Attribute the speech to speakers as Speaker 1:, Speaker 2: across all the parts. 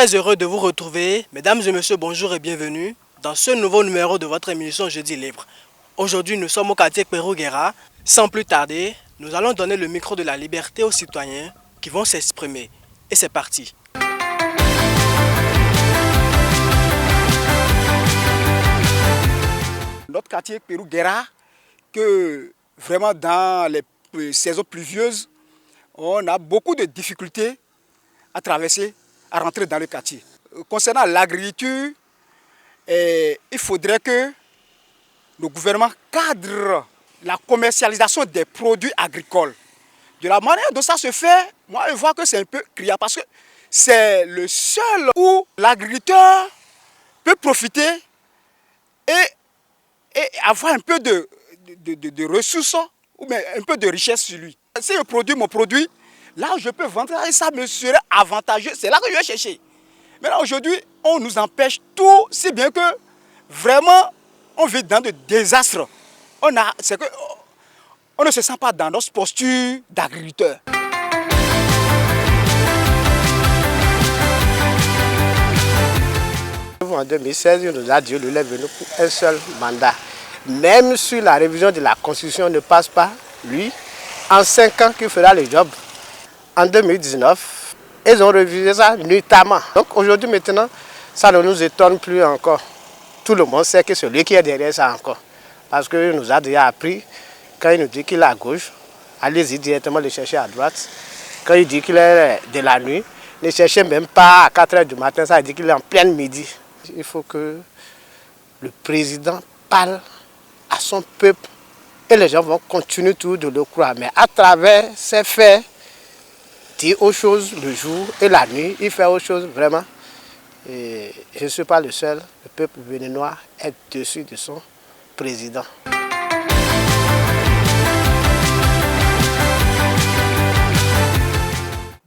Speaker 1: Très heureux de vous retrouver. Mesdames et messieurs, bonjour et bienvenue dans ce nouveau numéro de votre émission Jeudi Libre. Aujourd'hui, nous sommes au quartier Pérouguera. Sans plus tarder, nous allons donner le micro de la liberté aux citoyens qui vont s'exprimer. Et c'est parti.
Speaker 2: Notre quartier Pérouguera, que vraiment dans les saisons pluvieuses, on a beaucoup de difficultés à traverser, à rentrer dans le quartier. Concernant l'agriculture, il faudrait que le gouvernement cadre la commercialisation des produits agricoles. De la manière dont ça se fait, moi je vois que c'est un peu criard parce que c'est le seul où l'agriculteur peut profiter et avoir un peu de ressources ou bien un peu de richesse sur lui. Si je produis mon produit, là je peux vendre et ça me serait avantageux. C'est là que je vais chercher. Mais là aujourd'hui, on nous empêche tout, si bien que vraiment on vit dans des désastres. On ne se sent pas dans notre posture d'agriculteur.
Speaker 3: En 2016, il nous a dit qu'il est venu pour un seul mandat. Même si la révision de la Constitution ne passe pas, lui, en 5 ans, qu'il fera le job. En 2019, ils ont révisé ça notamment. Donc aujourd'hui, maintenant, ça ne nous étonne plus encore. Tout le monde sait que c'est lui qui est derrière ça encore. Parce qu'il nous a déjà appris, quand il nous dit qu'il est à gauche, allez-y directement le chercher à droite. Quand il dit qu'il est de la nuit, ne cherchez même pas à 4 h du matin, ça veut dire qu'il est en pleine midi. Il faut que le président parle à son peuple et les gens vont continuer tout de le croire. Mais à travers ses faits, dire autre chose le jour et la nuit, il fait autre chose vraiment. Et je ne suis pas le seul, le peuple béninois est dessus de son président.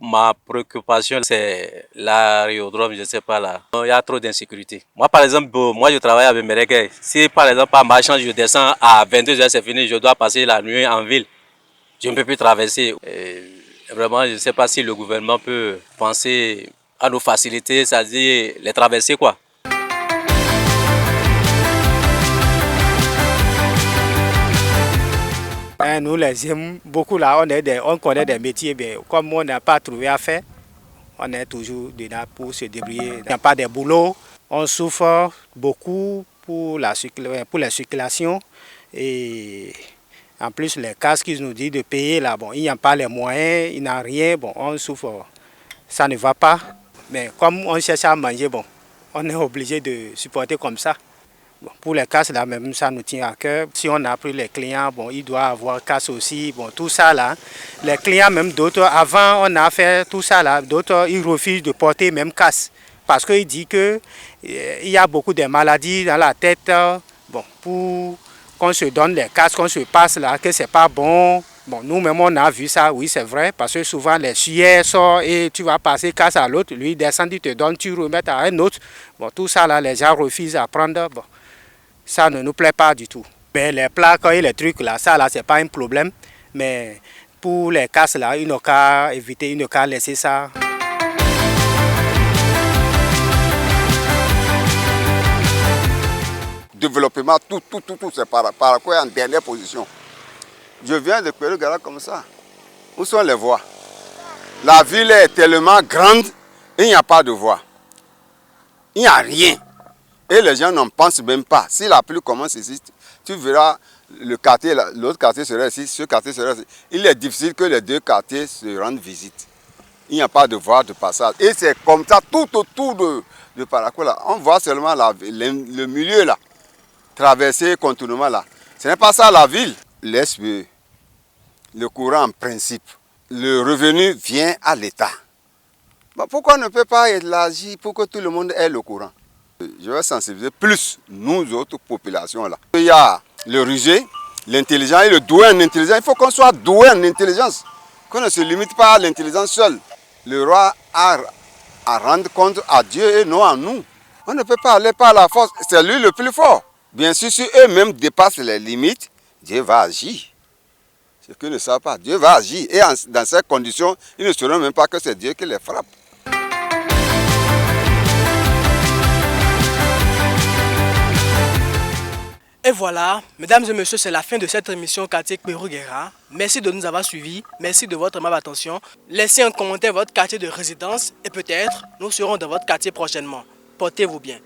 Speaker 4: Ma préoccupation, c'est l'aérodrome, je ne sais pas là. Il y a trop d'insécurité. Moi, par exemple, je travaille avec mes règles. Si, par exemple, par marchand, je descends à 22 h, c'est fini, je dois passer la nuit en ville. Je ne peux plus traverser. Et vraiment, je ne sais pas si le gouvernement peut penser à nous faciliter, c'est-à-dire les traverser, quoi.
Speaker 3: Nous les aimons beaucoup là, on connaît des métiers, mais comme on n'a pas trouvé à faire, on est toujours dedans pour se débrouiller. Il n'y a pas de boulot, on souffre beaucoup pour la circulation et en plus les casques qu'ils nous disent de payer là, bon, il n'y a pas les moyens, il n'y a rien, bon, on souffre, ça ne va pas. Mais comme on cherche à manger, bon, on est obligé de supporter comme ça. Bon, pour les casses là même ça nous tient à cœur. Si on a pris les clients, bon, il doit avoir casse aussi. Bon, tout ça là, les clients même d'autres, avant on a fait tout ça là, d'autres ils refusent de porter même casse. Parce qu'ils disent qu'il y a beaucoup de maladies dans la tête. Bon, pour qu'on se donne les casses, qu'on se passe là, que c'est pas bon. Bon, nous-mêmes on a vu ça, oui c'est vrai, parce que souvent les sueurs sortent et tu vas passer casse à l'autre, lui descend, il te donne, tu remets à un autre. Bon, tout ça là, les gens refusent à prendre. Bon. Ça ne nous plaît pas du tout. Mais les plaques et les trucs là, ça là, c'est pas un problème. Mais pour les casses là, il n'a qu'à éviter, il n'a qu'à laisser ça.
Speaker 5: Développement, tout, c'est par quoi en dernière position. Je viens de Pérouguera comme ça. Où sont les voies? La ville est tellement grande, il n'y a pas de voies. Il n'y a rien. Et les gens n'en pensent même pas. Si la pluie commence ici, tu verras le quartier, l'autre quartier serait ici, ce quartier serait ici. Il est difficile que les deux quartiers se rendent visite. Il n'y a pas de voie de passage. Et c'est comme ça tout autour de Parakou là. On voit seulement le milieu là, traverser continuellement là. Ce n'est pas ça la ville. L'SPE, le courant en principe, le revenu vient à l'État. Bon, pourquoi on ne peut pas élargir pour que tout le monde ait le courant? Je vais sensibiliser plus nous autres populations là. Il y a le rusé, l'intelligent et le doué en intelligence. Il faut qu'on soit doué en intelligence. Qu'on ne se limite pas à l'intelligence seule. Le roi a à rendre compte à Dieu et non à nous. On ne peut pas aller par la force. C'est lui le plus fort. Bien sûr, si eux-mêmes dépassent les limites, Dieu va agir. Ce qu'ils ne savent pas, Dieu va agir. Et dans ces conditions, ils ne sauront même pas que c'est Dieu qui les frappe.
Speaker 1: Et voilà, mesdames et messieurs, c'est la fin de cette émission quartier Kperouguera. Merci de nous avoir suivis, merci de votre aimable attention. Laissez un commentaire votre quartier de résidence et peut-être nous serons dans votre quartier prochainement. Portez-vous bien.